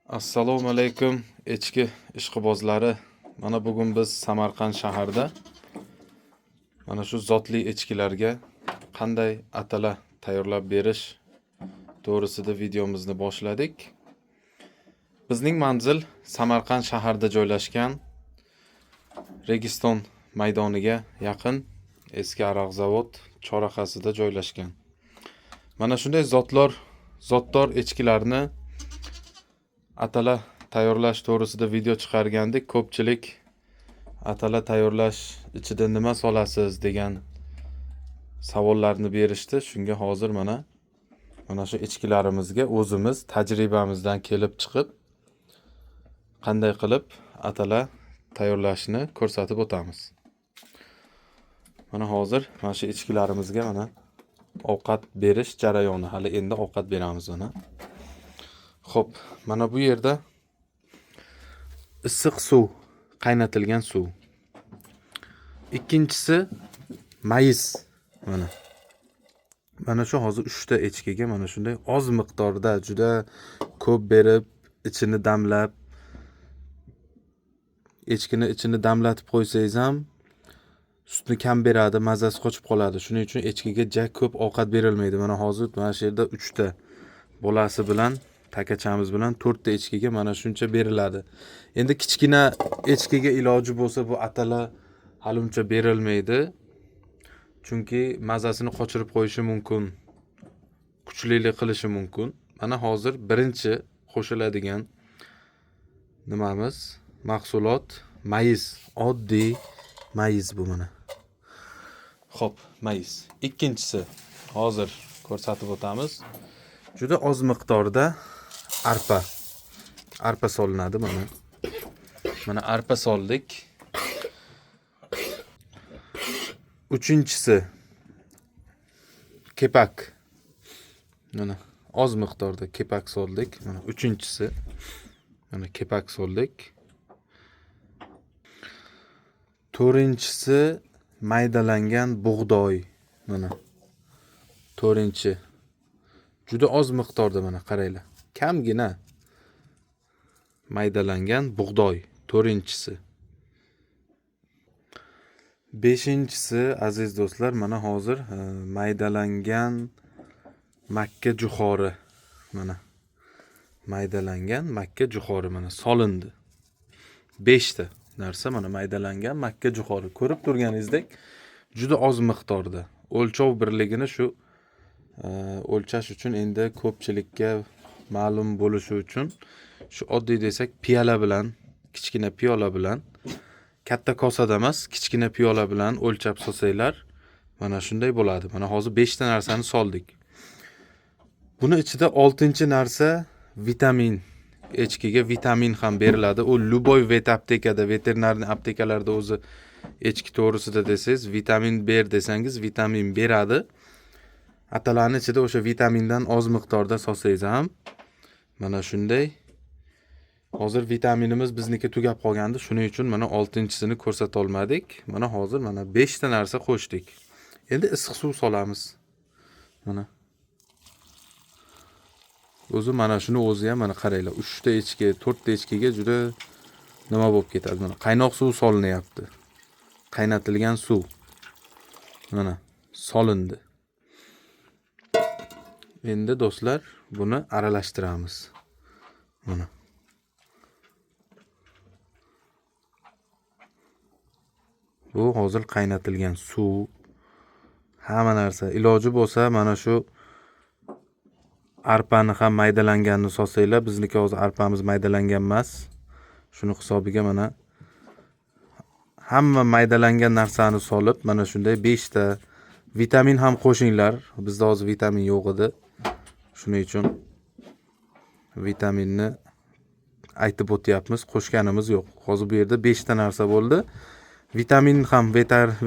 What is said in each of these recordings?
Assalomu alaykum echki ishqibozlari. Mana bugun biz Samarqand shaharida mana shu zotli echkilarga qanday atala tayyorlab berish to'g'risida videomizni boshladik. Bizning manzil Samarqand shaharida joylashgan Registon maydoniga yaqin eski aroq zavod chorrahasida joylashgan. Mana shunday zotdor echkilarni atala tayyorlash to'g'risida video chiqargandik. Ko'pchilik atala tayyorlash ichida nima solasiz degan savollarni berishdi. Shunga hozir mana shu echkilarimizga o'zimiz tajribamizdan kelib chiqib qanday qilib atala tayyorlashni ko'rsatib o'tamiz. Mana hozir mana shu echkilarimizga mana ovqat berish jarayoni, hali endi ovqat beramiz mana. Xo'p, mana bu yerda issiq suv, qaynatilgan suv. Ikkinchisi mayiz. Mana shu hozir 3 ta echkiga mana shunday oz miqdorda juda ko'p berib, ichini damlab, echkini ichini damlatib qo'ysangiz ham sutni kam beradi, mazasi qochib qoladi. Shuning uchun echkiga juda ko'p ovqat berilmaydi. Mana hozir mana shu yerda 3 ta bolasi bilan takachamiz bilan 4 ta echkiga mana shuncha beriladi. Endi kichkina echkiga iloji bo'lsa bu atala haluncha berilmaydi. Chunki mazasini qochirib qo'yishi mumkin, kuchlilik qilishi mumkin. Mana hozir birinchi qo'shiladigan nimamiz mahsulot mayiz, oddiy mayiz bu mana. Xo'p, mayiz. Ikkinchisi hozir ko'rsatib o'tamiz. Juda oz miqdorda arpa solinadi mana. Mana arpa soldik. Uchinchisi kepak. Mana oz miqdorda kepak soldik. Mana uchinchisi mana kepak soldik. To'rtinchisi maydalangan bug'doy. Mana to'rtinchi juda oz miqdorda mana qaranglar. Kamgina maydalangan bug'doy to'rtinchisi. Beshinchisi aziz do'stlar mana hozir maydalangan makka jo'xori. Mana maydalangan makka jo'xori mana solindi. 5 ta narsa mana maydalangan makka jo'xori. Ko'rib turganingizdek juda oz miqdorda. O'lchov birligini shu o'lchash uchun endi ko'pchilikka ma'lum bo'lishi uchun shu oddiy desak piyola bilan, kichkina piyola bilan, katta kosada emas, kichkina piyola bilan o'lchab solsanglar mana shunday bo'ladi. Mana hozir 5 ta narsani soldik. Buni ichida 6-narsa vitamin. Echkiga vitamin ham beriladi. U Luboy vet aptekada, veterinarniy aptekalarda o'zi echki to'g'risida desangiz, vitamin ber desangiz, vitamin beradi. Atalarning ichida o'sha vitamindan oz miqdorda solsangiz ham mana shunday. Hozir vitaminimiz bizniki tugab qolgandi. Shuning uchun mana 6-sini ko'rsata olmadik. Mana hozir mana 5 ta narsa qo'shdik. Endi issiq suv solamiz. Mana o'zi mana shuni o'zi ham mana qaranglar. 3 ta echki, 4 ta echkiga juda nima bo'lib ketadi. Mana qaynoq suv solinyapti. Qaynatilgan suv. Mana solindi. Endi do'stlar buni aralashtiramiz. Mana. Bu hozir qaynatilgan suv. Hamma narsa iloji bo'lsa mana shu arpani ham maydalanganini solsanglar, bizniki hozir arpamiz maydalangan emas. Shuni hisobiga mana hamma maydalangan narsani solib, mana shunday 5 ta vitamin ham qo'shinglar. Bizda hozir vitamin yo'q edi. Shuning uchun vitaminni aytib o'tyapmiz, qo'shganimiz yo'q. Hozir bu yerda 5 ta narsa bo'ldi. Vitamin ham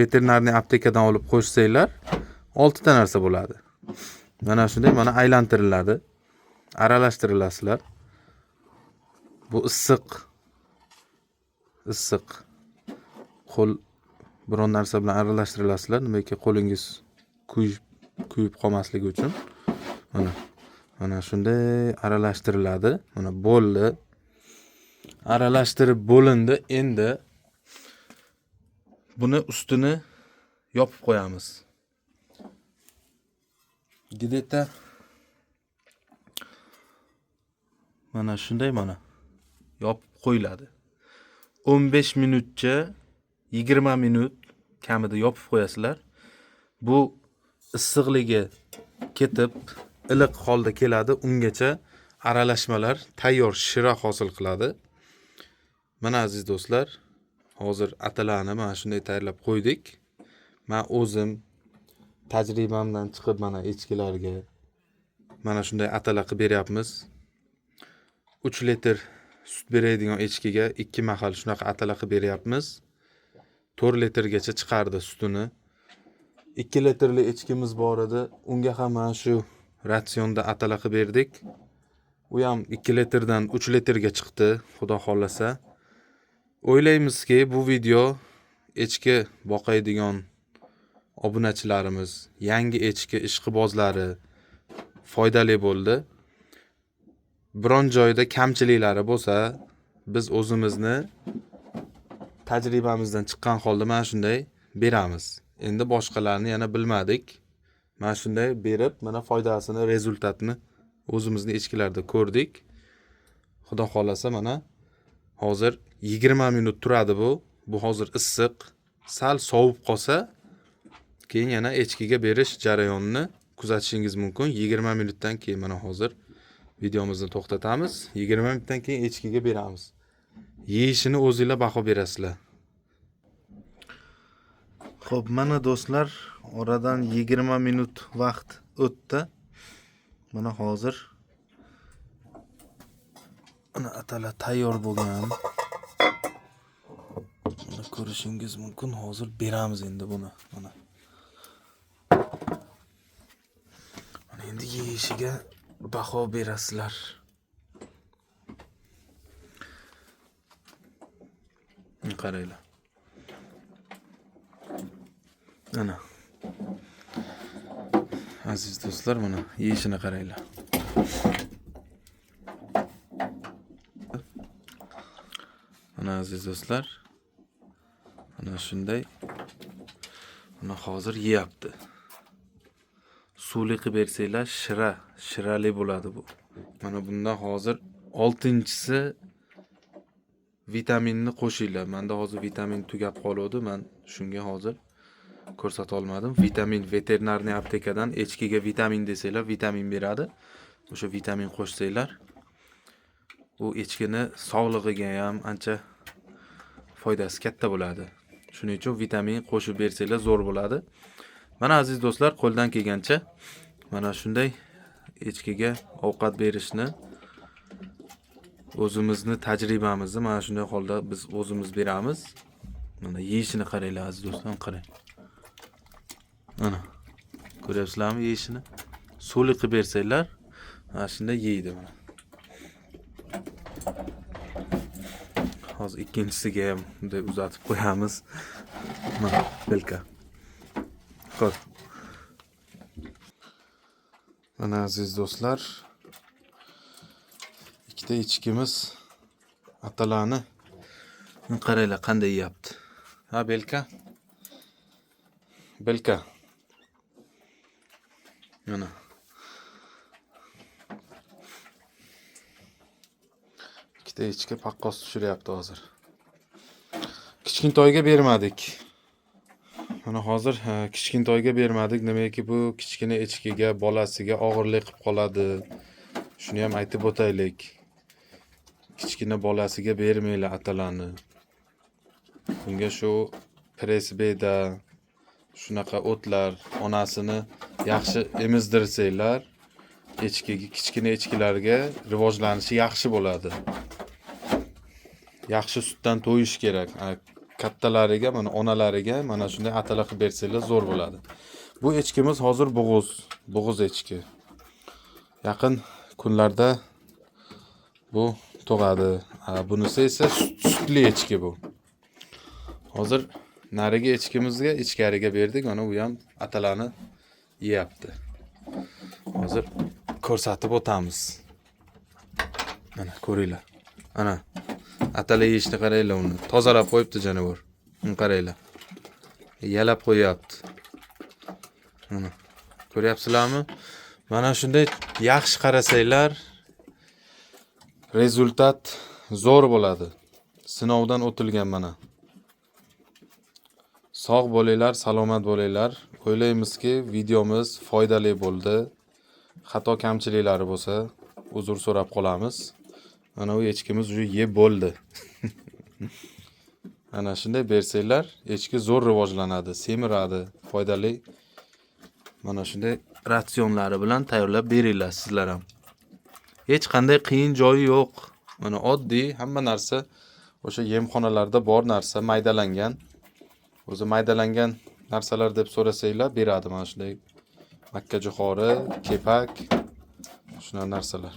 veterinarniy aptekadan olib qo'shsanglar 6 ta narsa bo'ladi. Mana shunday mana aylantiriladi. Aralashtirilasilar. Bu issiq. Qo'l biron narsa bilan aralashtirilasilar. Nimaiki qo'lingiz kuyib qolmasligi uchun. Mana shunday aralashtiriladi. Mana bo'ldi. aralashtirib bo'lindi. Endi buni ustini yopib qo'yamiz. Где-то mana shunday yopib qo'yiladi. 15 minutcha 20 minut kamida yopib qo'yasizlar. Bu issiqligi ketib, iliq holda keladi. Ungacha aralashmalar tayyor shira hosil qiladi. Mana aziz do'stlar, hozir atalarni mana shunday tayyorlab qo'ydik. Men o'zim tajribamdan chiqib mana echkilarga mana shunday atalar qilib beryapmiz. 3 litr sut beradigan echkiga 2 mahal shunaqa atalar qilib beryapmiz. 4 litrgacha chiqardi sutini. 2 litrli echkimiz bor edi. Unga ham mana shu ratsionda atalar qilib berdik. U ham 2 litrdan 3 litrga chiqdi, xudo xolasa. O'ylaymizki, bu video echki boqaydigan obunachilarimiz, yangi echki ishqibozlari foydali bo'ldi. Biron joyda kamchiliklari bo'lsa, biz o'zimizni tajribamizdan chiqqan holda mana shunday beramiz. Endi boshqalarni yana bilmadik. Mana shunday berib, mana foydasini, rezultatini o'zimizning echkilarda ko'rdik. Xudo xolasa mana hozir 20 minut turadi bu. Bu hozir issiq. Sal sovib qolsa, keyin yana echkiga berish jarayonini kuzatishingiz mumkin. 20 minutdan keyin mana hozir videomizni to'xtatamiz. 20 minutdan keyin echkiga beramiz. Yeyishini o'zingizlar baho berasizlar. Xo'p, mana do'stlar, oradan 20 minut vaqt o'tdi. Mana hozir ana atalar tayyor bo'lgan. Mana ko'rishingiz mumkin. Hozir beramiz endi buni. Mana endi yeyishiga baho berasizlar. Qaranglar. Ana. Aziz do'stlar, mana yeyishini qaranglar. Mana aziz do'stlar, mana shunday. Mana hozir yeyapti. Suvli qilib bersanglar, shirali bo'ladi bu. Mana bunda hozir 6-inchisi vitaminni qo'shinglar. Menda hozir vitamin tugab qoldi. Men shunga hozir ko'rsata olmadim. Vitamin veterinarniy aptekadan echkiga vitamin desanglar, vitamin beradi. O'sha vitamin qo'shsanglar, u echkini sog'lig'iga ham ancha foydasi katta bo'ladi. Shuning uchun vitamin qo'shib bersanglar zo'r bo'ladi. Mana aziz do'stlar, qo'ldan kelgancha mana shunday echkiga ovqat berishni, o'zimizni tajribamizni mana shunday holda biz o'zimiz beramiz. Mana yeyishini qaranglar aziz do'stlar, qarang. Mana ko'ryapsizlarmi yeyishini? Suvli qilib bersanglar, mana shunday yeydi mana. Hozir ikkinchisiga ham bunday uzatib qo'yamiz. Mana belka. Xo'p. Mana aziz do'stlar, ikkita echkimiz atalarni qaranglar qanday yeyapti. Ha belka. Belka. Mana. Ikkita echki paqqos tushiryapti hozir. Kichkintoyga bermadik. Mana hozir kichkintoyga bermadik. Nimaiki bu kichkina echkiga, bolasiga og'irlik qilib qoladi. Shuni ham aytib o'taylik. Kichkina bolasiga bermanglar atalarni. Bunga shu presbeda shunaqa o'tlar, onasini yaxshi emizdirsanglar, kichkina echkilarga rivojlanishi yaxshi bo'ladi. Yaxshi sutdan to'yish kerak. Kattalariga, mana onalariga mana shunday atalar qilib bersanglar zo'r bo'ladi. Bu echkimiz hozir bo'g'iz echki. Yaqin kunlarda bu tug'adi. Bunisi esa sutli echki bu. Hozir narigi echkimizga ichkariga berdik, mana u ham atalarni yeyapti. Hozir ko'rsatib o'tamiz. Mana ko'ringlar. Ana atalay yeyishni qaranglar uni. Tozalab qo'yibdi janavor. Uni qaranglar. Yalab qo'yapti. Mana. Ko'ryapsizlarmi? Mana shunday yaxshi qarasanglar, rezultat zo'r bo'ladi. Sinovdan o'tilgan mana. Sog' bo'linglar, salomat bo'linglar. O'ylaymizki, videomiz foydali bo'ldi. Xato kamchiliklari bo'lsa, uzr so'rab qolamiz. Mana u echkimiz уже yeb bo'ldi. Ana shunday bersanglar, echki zo'r rivojlanadi, semiradi, foydali. Mana shunday ratsionlari bilan tayyorlab beringlar sizlar ham. Hech qanday qiyin joyi yo'q. Mana oddiy, hamma narsa o'sha yemxonalarda bor narsa, maydalangan. O'zi maydalangan narsalar deb so'rasanglar, beradi mana shunday makkajo'xori, kepak, shunaqa narsalar.